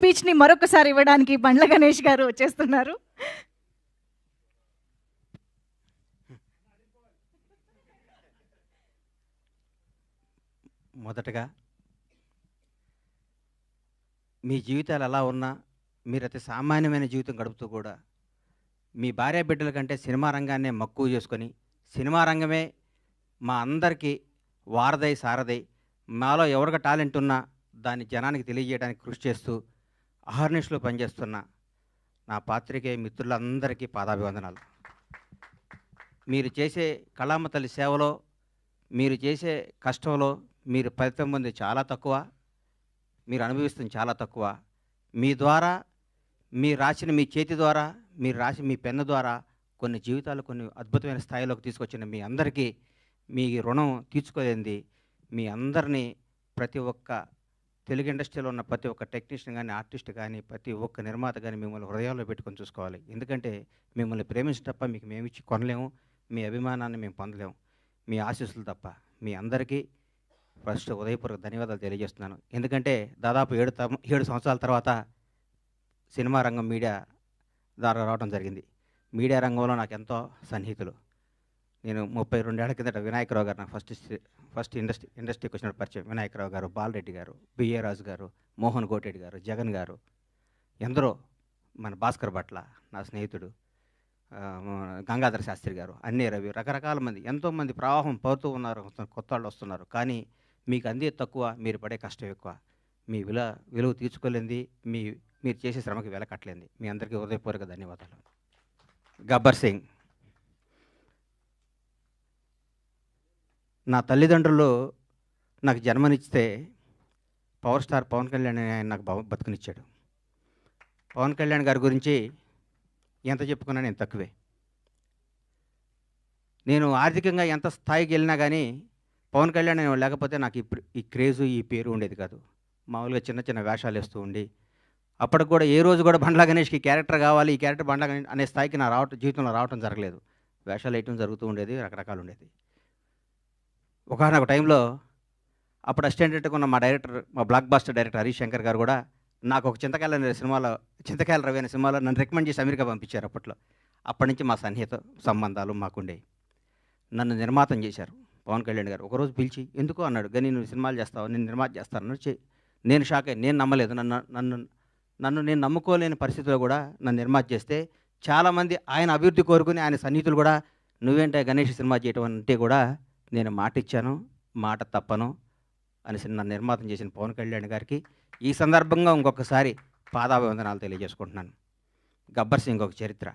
స్పీచ్‌ని మరొకసారి ఇవ్వడానికి బండ్ల గణేష్ గారు వచ్చేస్తున్నారు. మొదటగా మీ జీవితాలు ఎలా ఉన్నా మీరు అతి సామాన్యమైన జీవితం గడుపుతూ కూడా మీ భార్య బిడ్డల కంటే సినిమా రంగాన్నే మక్కువ చేసుకొని సినిమా రంగమే మా అందరికీ వారధై సారథై మాలో ఎవరికి టాలెంట్ ఉన్నా దాన్ని జనానికి తెలియజేయడానికి కృషి చేస్తూ అహర్నిశలు పనిచేస్తున్న నా పాత్రికేయ మిత్రులందరికీ పాదాభివందనాలు. మీరు చేసే కళామ తల్లి సేవలో మీరు చేసే కష్టంలో మీరు ఫలితం పొంది చాలా తక్కువ, మీరు అనుభవిస్తుంది చాలా తక్కువ. మీ ద్వారా మీరు రాసిన మీ చేతి ద్వారా మీరు రాసి మీ పెన్ను ద్వారా కొన్ని జీవితాలు కొన్ని అద్భుతమైన స్థాయిలోకి తీసుకొచ్చిన మీ అందరికీ మీ రుణం తీర్చుకోలేంది. మీ అందరినీ ప్రతి ఒక్క తెలుగు ఇండస్ట్రీలో ఉన్న ప్రతి ఒక్క టెక్నీషియన్ కానీ ఆర్టిస్ట్ కానీ ప్రతి ఒక్క నిర్మాత కానీ మిమ్మల్ని హృదయాల్లో పెట్టుకొని చూసుకోవాలి. ఎందుకంటే మిమ్మల్ని ప్రేమించడం తప్ప మీకు మేమిచ్చి కొనలేము, మీ అభిమానాన్ని మేము పొందలేము, మీ ఆశీస్సులు తప్ప. మీ అందరికీ ఫస్ట్ ఉదయపూర్వక ధన్యవాదాలు తెలియజేస్తున్నాను. ఎందుకంటే దాదాపు 7 సంవత్సరాల తర్వాత సినిమా రంగం మీడియా ద్వారా రావడం జరిగింది. మీడియా రంగంలో నాకు ఎంతో సన్నిహితులు. నేను 32 ఏళ్ల కిందట వినాయకరావు గారు నాకు ఫస్ట్ ఇండస్ట్రీకి వచ్చినప్పుడు పరిచయం. వినాయకరావు గారు, బాలరెడ్డి గారు, బిఏ రాజు గారు, మోహన్ కోటెడ్డి గారు, జగన్ గారు, ఎందరో, మన భాస్కర్ భట్ల నా స్నేహితుడు, గంగాధర శాస్త్రి గారు, అన్నీ రవి, రకరకాల మంది, ఎంతోమంది ప్రవాహం పడుతూ ఉన్నారు, కొత్త వాళ్ళు వస్తున్నారు. కానీ మీకు అందే తక్కువ, మీరు పడే కష్టం ఎక్కువ. మీ విలువ తీర్చుకోలేంది, మీరు చేసే శ్రమకి వెల కట్టలేంది. మీ అందరికీ హృదయపూర్వక ధన్యవాదాలు. గబ్బర్ సింగ్. నా తల్లిదండ్రులు నాకు జన్మనిస్తే పవర్ స్టార్ పవన్ కళ్యాణ్ ఆయన నాకు బతుకునిచ్చాడు. పవన్ కళ్యాణ్ గారి గురించి ఎంత చెప్పుకున్నా నేను తక్కువే. నేను ఆర్థికంగా ఎంత స్థాయికి వెళ్ళినా కానీ పవన్ కళ్యాణ్ లేకపోతే నాకు ఇప్పుడు ఈ క్రేజు ఈ పేరు ఉండేది కాదు. మామూలుగా చిన్న చిన్న వేషాలు వేస్తూ ఉండి అప్పటికి కూడా ఏ రోజు కూడా బండ్లా గణేష్కి క్యారెక్టర్ కావాలి, ఈ క్యారెక్టర్ బండ్లా గణేష్ అనే స్థాయికి నా జీవితంలో రావటం జరగలేదు. వేషాలు వేయటం జరుగుతూ ఉండేది, రకరకాలు ఉండేది. ఒకనొక టైంలో అప్పుడు అసిస్టెంట్గా ఉన్న మా block buster director Harish Shankar garu కూడా నాకు ఒక చింతకాయల రవి అనే సినిమాలో నన్ను రికమెండ్ చేసి అమెరికా పంపించారు అప్పట్లో. అప్పటి నుంచి మా సన్నిహిత సంబంధాలు మాకుండేవి. నన్ను నిర్మాతం చేశారు పవన్ కళ్యాణ్ గారు. ఒకరోజు పిలిచి ఎందుకో అన్నాడు, గని నువ్వు సినిమాలు చేస్తావు, నేను నిర్మాత చేస్తాను. నేను షాక్ అయ్యి, నేను నమ్మలేదు. నన్ను నేను నమ్ముకోలేని పరిస్థితిలో కూడా నన్ను నిర్మాత చేస్తే చాలామంది ఆయన అభివృద్ధి కోరుకుని ఆయన సన్నిహితులు కూడా నువ్వేంటే గణేష్ సినిమా చేయటం అంటే కూడా నేను మాట ఇచ్చాను, మాట తప్పను అని నన్ను నిర్మాతం చేసిన పవన్ కళ్యాణ్ గారికి ఈ సందర్భంగా ఇంకొకసారి పాదాభివందనాలు తెలియజేసుకుంటున్నాను. గబ్బర్ సింగ్ ఒక చరిత్ర.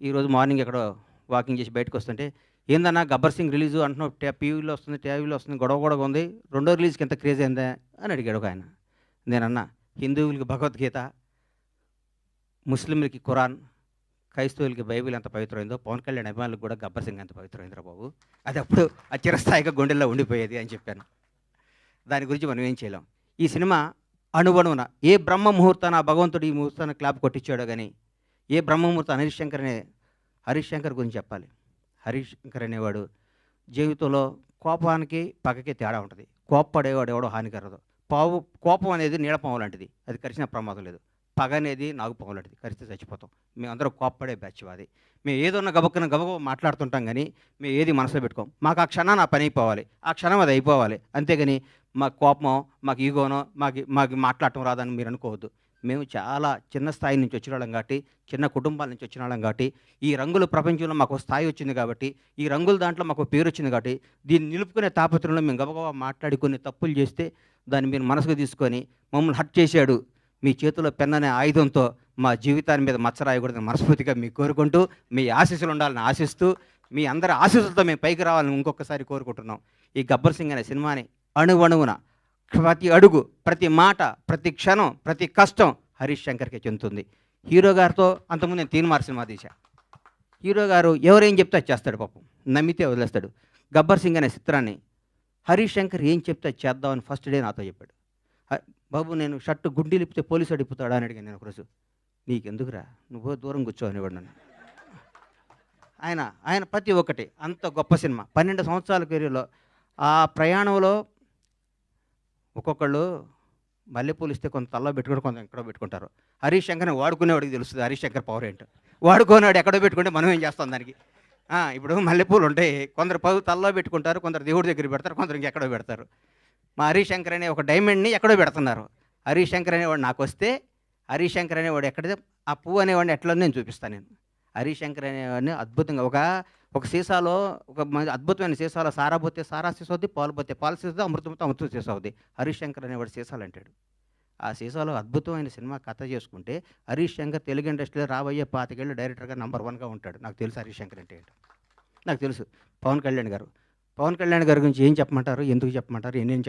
ఈరోజు మార్నింగ్ ఎక్కడో వాకింగ్ చేసి బయటకు వస్తుంటే, ఏందన్నా గబ్బర్ సింగ్ రిలీజు అంటున్నావు, టీవీలో వస్తుంది, గొడవ ఉంది, రెండో రిలీజ్కి ఎంత క్రేజ్ అయిందా అని అడిగాడు ఒక ఆయన. నేనన్నా, హిందువులకి భగవద్గీత, ముస్లింలకి ఖురాన్, క్రైస్తవులకి బైబిల్ ఎంత పవిత్రమైందో పవన్ కళ్యాణ్ అభిమానులకు కూడా గబ్బర్ సింగ్ ఎంత పవిత్రమైందిరా బాబు, అది అప్పుడు ఆ చిరస్థాయిగా గుండెల్లో ఉండిపోయేది అని చెప్పాను. దాని గురించి మనం ఏం చేయలేం. ఈ సినిమా అణువణువున ఏ బ్రహ్మ ముహూర్తాన భగవంతుడు ఈ ముహూర్తాన్ని క్లాప్ కొట్టించాడో కానీ, ఏ బ్రహ్మ ముహూర్తం హరీష్ శంకర్ గురించి చెప్పాలి. హరీష్ శంకర్ అనేవాడు జీవితంలో కోపానికి పగకి తేడా ఉంటుంది. కోప్పడేవాడు ఎవడో హానికరదు. కోపం అనేది నీడపాము లాంటిది, అది కరిచిన ప్రమాదం లేదు. పగ అనేది నాగుపాము లాంటిది, కరిస్తే చచ్చిపోతాం. మేమందరం కోప్పడే బ్యాచ్ అది. మేము ఏదన్నా గబగబ మాట్లాడుతుంటాం కానీ మేము ఏది మనసులో పెట్టుకోం. మాకు ఆ క్షణాన్ని ఆ పని అయిపోవాలి, ఆ క్షణం అది అయిపోవాలి. అంతేగాని మాకు కోపమో మాకు ఈగోనో మాకు మాట్లాడటం రాదని మీరు అనుకోవద్దు. మేము చాలా చిన్న స్థాయి నుంచి వచ్చిన వాళ్ళం కాబట్టి, చిన్న కుటుంబాల నుంచి వచ్చిన వాళ్ళం కాబట్టి, ఈ రంగుల ప్రపంచంలో మాకు స్థాయి వచ్చింది కాబట్టి, ఈ రంగుల దాంట్లో మాకు పేరు వచ్చింది కాబట్టి, దీన్ని నిలుపుకునే తాపత్రంలో మేము గబగబా మాట్లాడి కొన్ని తప్పులు చేస్తే దాన్ని మీరు మనసుకు తీసుకొని మమ్మల్ని హర్ట్ చేశాడు, మీ చేతిలో పెన్ అనే ఆయుధంతో మా జీవితాన్ని మీద మచ్చరాయకూడదని మనస్ఫూర్తిగా మీకు కోరుకుంటూ, మీ ఆశీస్సులు ఉండాలని ఆశిస్తూ, మీ అందరి ఆశీస్సులతో మేము పైకి రావాలని ఇంకొకసారి కోరుకుంటున్నాం. ఈ గబ్బర్ సింగ్ అనే సినిమాని అణువణువున ప్రతి అడుగు, ప్రతి మాట, ప్రతి క్షణం, ప్రతి కష్టం హరీష్ శంకర్కే చెందుతుంది. హీరో గారితో అంతకుముందు నేను తీన్మార్ సినిమా తీశా. హీరో గారు ఎవరేం చెప్తే అది చేస్తాడు, పాపం నమ్మితే వదిలేస్తాడు. గబ్బర్ సింగ్ అనే చిత్రాన్ని హరీష్ శంకర్ ఏం చెప్తే చేద్దామని ఫస్ట్ డే నాతో చెప్పాడు. బాబు నేను షర్టు గుండీ లిపితే పోలీసు అడిగిపోతాడా అని అడిగాను నేను ఒకరోజు. నీకెందుకురా, నువ్వు దూరం కూర్చో అనేవాడు నన్ను. ఆయన ప్రతి ఒక్కటి అంత గొప్ప సినిమా. 12 సంవత్సరాల కెరీర్లో ఆ ప్రయాణంలో ఒక్కొక్కళ్ళు మల్లెపూలు ఇస్తే కొంత తల్లో పెట్టుకుంటే కొంత ఎక్కడో పెట్టుకుంటారు. హరీష్ శంకర్ని వాడుకునేవాడికి తెలుస్తుంది హరీష్ శంకర్ పవర్ ఏంటో. వాడుకోనాడు ఎక్కడో పెట్టుకుంటే మనం ఏం చేస్తాం దానికి. ఇప్పుడు మల్లెపూలు ఉంటాయి, కొందరు తల్లో పెట్టుకుంటారు, కొందరు దేవుడి దగ్గర పెడతారు, కొందరు ఇంకెక్కడో పెడతారు. మా హరీష్ శంకర్ అనే ఒక డైమండ్ని ఎక్కడో పెడుతున్నారు. హరీష్ శంకర్ అనేవాడు నాకు వస్తే, హరీష్ శంకర్ అనేవాడు ఎక్కడితే ఆ పువ్వు అనేవాడిని ఎట్లా నేను చూపిస్తాను. నేను హరీష్ శంకర్ అనేవాడిని అద్భుతంగా ఒక సీసాలో ఒక అద్భుతమైన సీసాలో సారా పోతే సారా సీసా అవుద్ది, పాలు పోతే పాలు సీసా, అమృతంతో అమృతం సీసా అవుద్ది. హరీష్ శంకర్ అనేవాడు సీసాలు అంటాడు. ఆ సీసాలో అద్భుతమైన సినిమా కథ చేసుకుంటే హరీష్ శంకర్ తెలుగు ఇండస్ట్రీలో రాబోయే 25 ఏళ్ళు డైరెక్టర్గా నంబర్ 1గా ఉంటాడు. నాకు తెలుసు హరీష్ శంకర్ అంటే ఏంటో. నాకు తెలుసు. పవన్ కళ్యాణ్ గారి గురించి ఏం చెప్పమంటారు, ఎందుకు చెప్పమంటారు, ఎన్నేం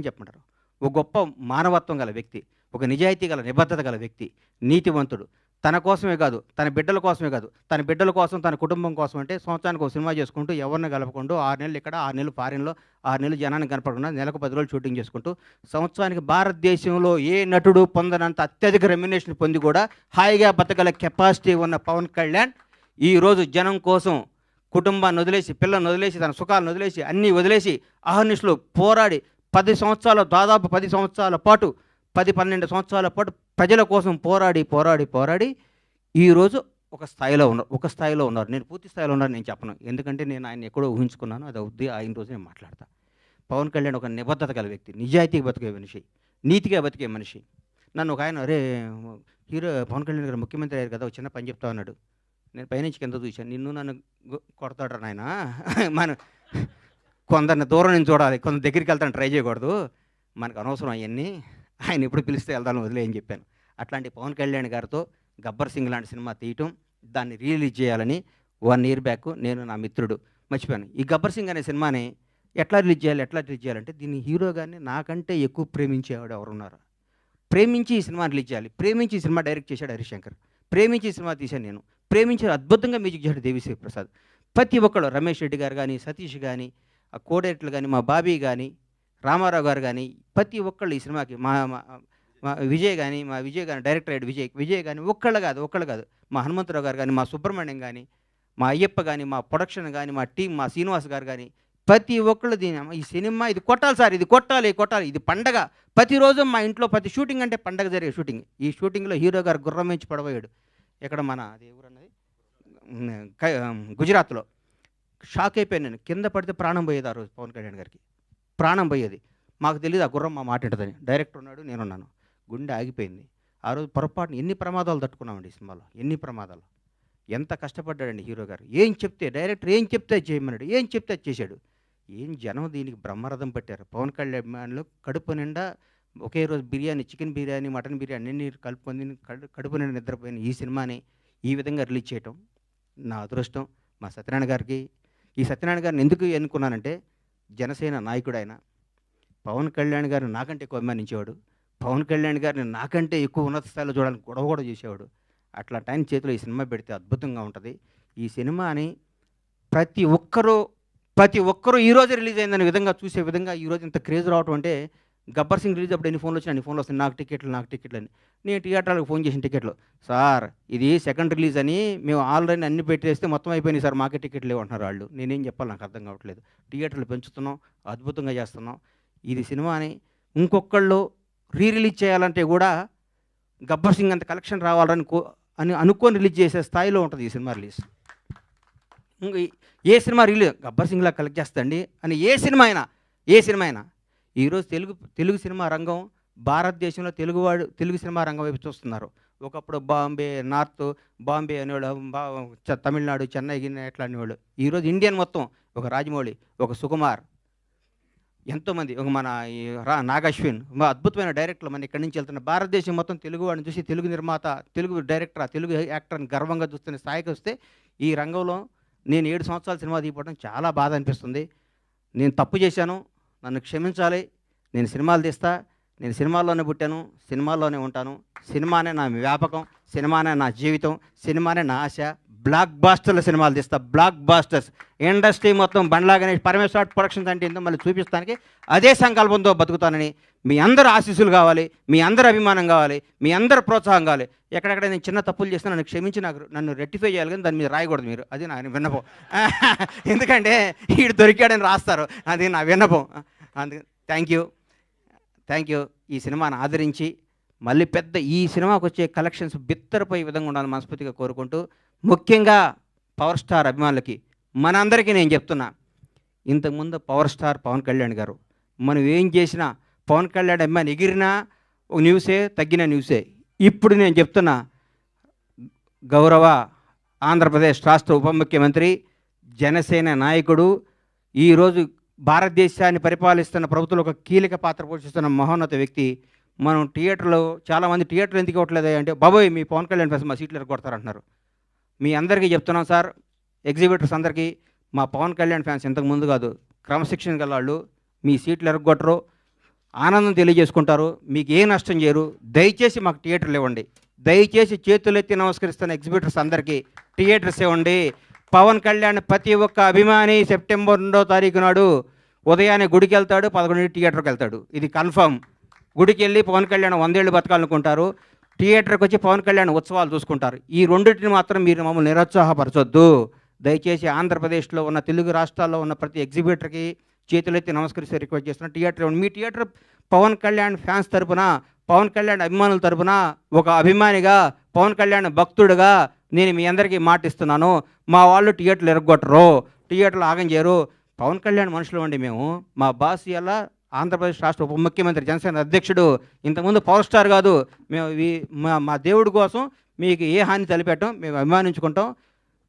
చెప్పమంటారు. ఒక గొప్ప మానవత్వం గల వ్యక్తి, ఒక నిజాయితీ గల నిబద్ధత గల వ్యక్తి, నీతివంతుడు. తన కోసమే కాదు, తన బిడ్డల కోసమే కాదు, తన బిడ్డల కోసం, తన కుటుంబం కోసం అంటే సంవత్సరానికి ఒక సినిమా చేసుకుంటూ ఎవరిని కలపకుండా 6 నెలలు ఇక్కడ, 6 నెలలు ఫారిన్లో, 6 నెలలు జనానికి కనపడకుండా నెలకు 10 రోజులు షూటింగ్ చేసుకుంటూ సంవత్సరానికి భారతదేశంలో ఏ నటుడు పొందనంత అత్యధిక రెమ్యునేషన్ పొంది కూడా హాయిగా బతకగల కెపాసిటీ ఉన్న పవన్ కళ్యాణ్ ఈరోజు జనం కోసం కుటుంబాన్ని వదిలేసి, పిల్లల్ని వదిలేసి, తన సుఖాలను వదిలేసి, అన్నీ వదిలేసి అహర్నిశలు పోరాడి 10 సంవత్సరాలు, దాదాపు 10 సంవత్సరాల పాటు, 10-12 సంవత్సరాల పాటు ప్రజల కోసం పోరాడి ఈరోజు ఒక స్థాయిలో ఉన్నారు. నేను పూర్తి స్థాయిలో ఉన్నాను నేను చెప్పను, ఎందుకంటే నేను ఆయన ఎక్కడో ఊహించుకున్నాను. అది అవుద్ది, ఆయన రోజు నేను మాట్లాడతా. పవన్ కళ్యాణ్ ఒక నిబద్ధత గల వ్యక్తి, నిజాయితీగా బతికే మనిషి, నీతిగా బతికే మనిషి. నన్ను ఒక ఆయన, అరే హీరో పవన్ కళ్యాణ్ గారు ముఖ్యమంత్రి అయ్యారు కదా, ఒక చిన్న పని చెప్తా అన్నాడు. నేను పైనుంచి కింద చూశాను. నిన్ను నన్ను కొడతాడు నాయన, మనం కొందరిని దూరం నుంచి చూడాలి, కొందరు దగ్గరికి వెళ్తాను ట్రై చేయకూడదు, మనకు అనవసరం అవన్నీ, ఆయన ఎప్పుడు పిలిస్తే వెళ్తాను వదిలే అని చెప్పాను. అట్లాంటి పవన్ కళ్యాణ్ గారితో గబ్బర్ సింగ్ లాంటి సినిమా తీయటం, దాన్ని రిలీజ్ చేయాలని 1 ఇయర్ బ్యాక్ నేను, నా మిత్రుడు మర్చిపోయాను. ఈ గబ్బర్ సింగ్ అనే సినిమాని ఎట్లా రిలీజ్ చేయాలంటే దీన్ని హీరో గారిని నాకంటే ఎక్కువ ప్రేమించేవాడు ఎవరున్నారు, ప్రేమించి ఈ సినిమా రిలీజ్ చేయాలి, ప్రేమించి ఈ సినిమా డైరెక్ట్ చేశాడు హరీష్ శంకర్, ప్రేమించి ఈ సినిమా తీశాను నేను, ప్రేమించి అద్భుతంగా మ్యూజిక్ చేశాడు దేవిశ్రీ ప్రసాద్. ప్రతి ఒక్కళ్ళు, రమేష్ రెడ్డి గారు కానీ, సతీష్ కానీ, ఆ కోడైరెక్టర్లు కానీ, మా బాబీ కానీ, రామారావు గారు కానీ, ప్రతి ఒక్కళ్ళు ఈ సినిమాకి, మా విజయ్ కానీ డైరెక్టర్ అయ్యాడు విజయ్ కానీ, ఒక్కళ్ళు కాదు, మా హనుమంతరావు గారు కానీ, మా సుబ్రహ్మణ్యం కానీ, మా అయ్యప్ప కానీ, మా ప్రొడక్షన్ కానీ, మా టీం, మా శ్రీనివాస్ గారు కానీ, ప్రతి ఒక్కళ్ళు ఈ సినిమా ఇది కొట్టాలి సార్, ఇది కొట్టాలి, ఇది పండగ. ప్రతిరోజు మా ఇంట్లో ప్రతి షూటింగ్ అంటే పండగ జరిగే షూటింగ్. ఈ షూటింగ్లో హీరో గారు గుర్రం నుంచి పడబోయాడు. ఎక్కడ మన అది ఎవరన్నది గుజరాత్లో. షాక్ అయిపోయాను నేను. కింద పడితే ప్రాణం పోయేది ఆ రోజు. పవన్ కళ్యాణ్ గారికి ప్రాణం పోయేది. మాకు తెలియదు ఆ గుర్రం మా మాట ఉంటుందని. డైరెక్టర్ ఉన్నాడు, నేనున్నాను. గుండె ఆగిపోయింది ఆ రోజు. పొరపాటున ఎన్ని ప్రమాదాలు తట్టుకున్నామండి ఈ సినిమాలో, ఎన్ని ప్రమాదాలు. ఎంత కష్టపడ్డాడండి హీరో గారు. డైరెక్టర్ ఏం చెప్తే చేయమన్నాడు, ఏం చెప్తే చేశాడు. జనం దీనికి బ్రహ్మరథం పట్టారు. పవన్ కళ్యాణ్ కడుపు నిండా ఒకే రోజు బిర్యానీ, చికెన్ బిర్యానీ, మటన్ బిర్యానీ అన్ని కలుపుకొని కడుపు నిండా నిద్రపోయిన ఈ సినిమాని ఈ విధంగా రిలీజ్ చేయటం నా అదృష్టం. మా సత్యనారాయణ గారికి, ఈ సత్యనారాయణ గారిని ఎందుకు ఎన్నుకున్నానంటే, జనసేన నాయకుడు ఆయన. పవన్ కళ్యాణ్ గారిని నాకంటే ఎక్కువ అభిమానించేవాడు. పవన్ కళ్యాణ్ గారిని నాకంటే ఎక్కువ ఉన్నత స్థాయిలో చూడాలని గొడవ కూడా చేసేవాడు. అట్లాంటి ఆయన చేతిలో ఈ సినిమా పెడితే అద్భుతంగా ఉంటుంది. ఈ సినిమాని ప్రతి ఒక్కరూ ఈరోజు రిలీజ్ అయిందనే విధంగా చూసే విధంగా ఈరోజు ఇంత క్రేజ్ రావటం అంటే, గబ్బర్ సింగ్ రిలీజ్ అప్పుడు ఎన్ని ఫోన్లు వచ్చినా అన్ని ఫోన్లు వస్తాయి, నాకు టికెట్లు అని. నేను థియేటర్లకు ఫోన్ చేసిన టికెట్లు, సార్ ఇది సెకండ్ రిలీజ్ అని మేము ఆల్రెడీ అన్ని పెట్టేస్తే మొత్తం అయిపోయినాయి సార్, మాకే టికెట్లు లేవంటున్నారు వాళ్ళు. నేనేం చెప్పాలి, నాకు అర్థం కావట్లేదు. థియేటర్లు పెంచుతున్నాం, అద్భుతంగా చేస్తున్నాం. ఇది సినిమాని ఇంకొకళ్ళు రిలీజ్ చేయాలంటే కూడా గబ్బర్ సింగ్ అంత కలెక్షన్ రావాలని అనుకొని రిలీజ్ చేసే స్థాయిలో ఉంటుంది ఈ సినిమా రిలీజ్. ఏ సినిమా రిలీజ్ గబ్బర్ సింగ్లా కలెక్ట్ చేస్తండి అని ఏ సినిమా అయినా ఈరోజు తెలుగు సినిమా రంగం భారతదేశంలో తెలుగు సినిమా రంగం వైపు చూస్తున్నారు. ఒకప్పుడు బాంబే అనేవాళ్ళు, తమిళనాడు, చెన్నై ఎట్లా అనేవాళ్ళు. ఈరోజు ఇండియన్ మొత్తం ఒక రాజమౌళి, ఒక సుకుమార్, ఎంతోమంది, ఒక మన నాగశ్విన్, అద్భుతమైన డైరెక్టర్లు మన ఇక్కడి నుంచి వెళ్తున్న. భారతదేశం మొత్తం తెలుగు వాడిని చూసి తెలుగు నిర్మాత, తెలుగు డైరెక్టర్, తెలుగు యాక్టర్ని గర్వంగా చూస్తున్న స్థాయికి వస్తే, ఈ రంగంలో నేను 7 సంవత్సరాల సినిమా తీయడం చాలా బాధ అనిపిస్తుంది. నేను తప్పు చేశాను, నన్ను క్షమించాలి. నేను సినిమాలు తీస్తా, నేను సినిమాల్లోనే పుట్టాను, సినిమాల్లోనే ఉంటాను. సినిమానే నా వ్యాపకం, సినిమానే నా జీవితం, సినిమానే నా ఆశ. బ్లాక్ బాస్టర్ల సినిమాలు తీస్తా, బ్లాక్ బాస్టర్స్. ఇండస్ట్రీ మొత్తం బండ్లా గణేష్, పరమేశ్వర ప్రొడక్షన్స్ అంటే ఏంటో మళ్ళీ చూపిస్తానికి అదే సంకల్పంతో బతుకుతానని మీ అందరు ఆశీస్సులు కావాలి, మీ అందరు అభిమానం కావాలి, మీ అందరు ప్రోత్సాహం కావాలి. ఎక్కడెక్కడ నేను చిన్న తప్పులు చేసినా నన్ను క్షమించి నన్ను రెక్టిఫై చేయాలి, కానీ దాని మీద రాయకూడదు మీరు. అది నా విన్నపం. ఎందుకంటే వీడు దొరికాడని రాస్తారు, అది నా విన్నపం. అందుకే థ్యాంక్ యూ. Thank you. ఈ సినిమాని ఆదరించి మళ్ళీ పెద్ద ఈ సినిమాకి వచ్చే కలెక్షన్స్ బిత్తరపోయే విధంగా ఉండాలని మనస్ఫూర్తిగా కోరుకుంటూ, ముఖ్యంగా పవర్ స్టార్ అభిమానులకి మనందరికీ నేను చెప్తున్నా, ఇంతకుముందు పవర్ స్టార్ పవన్ కళ్యాణ్ గారు మనం ఏం చేసినా పవన్ కళ్యాణ్ అభిమాని ఎగిరినా ఒక న్యూసే, తగ్గిన న్యూసే. ఇప్పుడు నేను చెప్తున్నా, గౌరవ ఆంధ్రప్రదేశ్ రాష్ట్ర ఉప ముఖ్యమంత్రి, జనసేన నాయకుడు, ఈరోజు భారతదేశాన్ని పరిపాలిస్తున్న ప్రభుత్వంలో ఒక కీలక పాత్ర పోషిస్తున్న మహోన్నత వ్యక్తి. మనం థియేటర్లో చాలామంది థియేటర్లు ఎందుకు ఇవ్వట్లేదు అంటే, బాబోయ్ మీ పవన్ కళ్యాణ్ ఫ్యాన్స్ మా సీట్లు ఎరగొడతారంటున్నారు. మీ అందరికీ చెప్తున్నాం సార్, ఎగ్జిబిటర్స్ అందరికీ, మా పవన్ కళ్యాణ్ ఫ్యాన్స్ ఇంతకు ముందు కాదు, క్రమశిక్షణ గల వాళ్ళు, మీ సీట్లు ఎరగొట్టరు, ఆనందం తెలియజేసుకుంటారు, మీకు ఏ నష్టం చేయరు. దయచేసి మాకు థియేటర్లు ఇవ్వండి. దయచేసి చేతులెత్తి నమస్కరిస్తున్న ఎగ్జిబిటర్స్ అందరికీ థియేటర్స్ ఇవ్వండి. పవన్ కళ్యాణ్ ప్రతి ఒక్క అభిమాని సెప్టెంబర్ 2వ తారీఖు నాడు ఉదయాన్నే గుడికి వెళ్తాడు, 11 థియేటర్కి వెళ్తాడు. ఇది కన్ఫర్మ్. గుడికి వెళ్ళి పవన్ కళ్యాణ్ 100 ఏళ్ళు బతకాలనుకుంటారు, థియేటర్కి వచ్చి పవన్ కళ్యాణ్ ఉత్సవాలు చూసుకుంటారు. ఈ రెండింటిని మాత్రం మీరు మమ్మల్ని నిరుత్సాహపరచొద్దు. దయచేసి ఆంధ్రప్రదేశ్లో ఉన్న తెలుగు రాష్ట్రాల్లో ఉన్న ప్రతి ఎగ్జిబిటర్కి చేతులెత్తి నమస్కరిస్తే రిక్వెస్ట్ చేస్తున్నా, థియేటర్ ఇవ్వండి. మీ థియేటర్ పవన్ కళ్యాణ్ ఫ్యాన్స్ తరపున, పవన్ కళ్యాణ్ అభిమానుల తరపున, ఒక అభిమానిగా, పవన్ కళ్యాణ్ భక్తుడుగా నేను మీ అందరికీ మాటిస్తున్నాను, మా వాళ్ళు థియేటర్లు ఎరగొట్టరు, థియేటర్లు ఆగం చేయరు. పవన్ కళ్యాణ్ మనుషులు అండి మేము. మా బాస్ ఇలా ఆంధ్రప్రదేశ్ రాష్ట్ర ఉప ముఖ్యమంత్రి, జనసేన అధ్యక్షుడు, ఇంతకుముందు పవర్ స్టార్ కాదు. మేము మా దేవుడి కోసం మీకు ఏ హాని తలపెట్టాం, మేము అభిమానించుకుంటాం.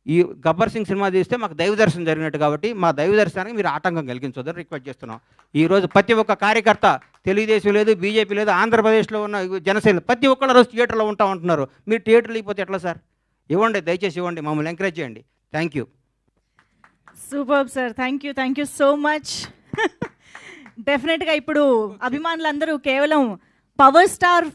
ఈ గబ్బర్ సింగ్ సినిమా తీస్తే మాకు దైవ దర్శనం జరిగినట్టు కాబట్టి మా దైవ దర్శనానికి మీరు ఆటంకం కలిగించొద్దని రిక్వెస్ట్ చేస్తున్నాం. ఈరోజు ప్రతి ఒక్క కార్యకర్త, తెలుగుదేశం లేదు, బీజేపీ లేదు, ఆంధ్రప్రదేశ్లో ఉన్న జనసేన ప్రతి ఒక్కళ్ళు రోజు థియేటర్లో ఉంటామంటున్నారు. మీరు థియేటర్లు ఇవ్వకపోతే ఎట్లా సార్? ఇవ్వండి, దయచేసి ఇవ్వండి, మమ్మల్ని ఎంకరేజ్ చేయండి. Thank you. Super sir, thank you so much. డెఫినెట్గా ఇప్పుడు అభిమానులందరూ కేవలం పవర్ స్టార్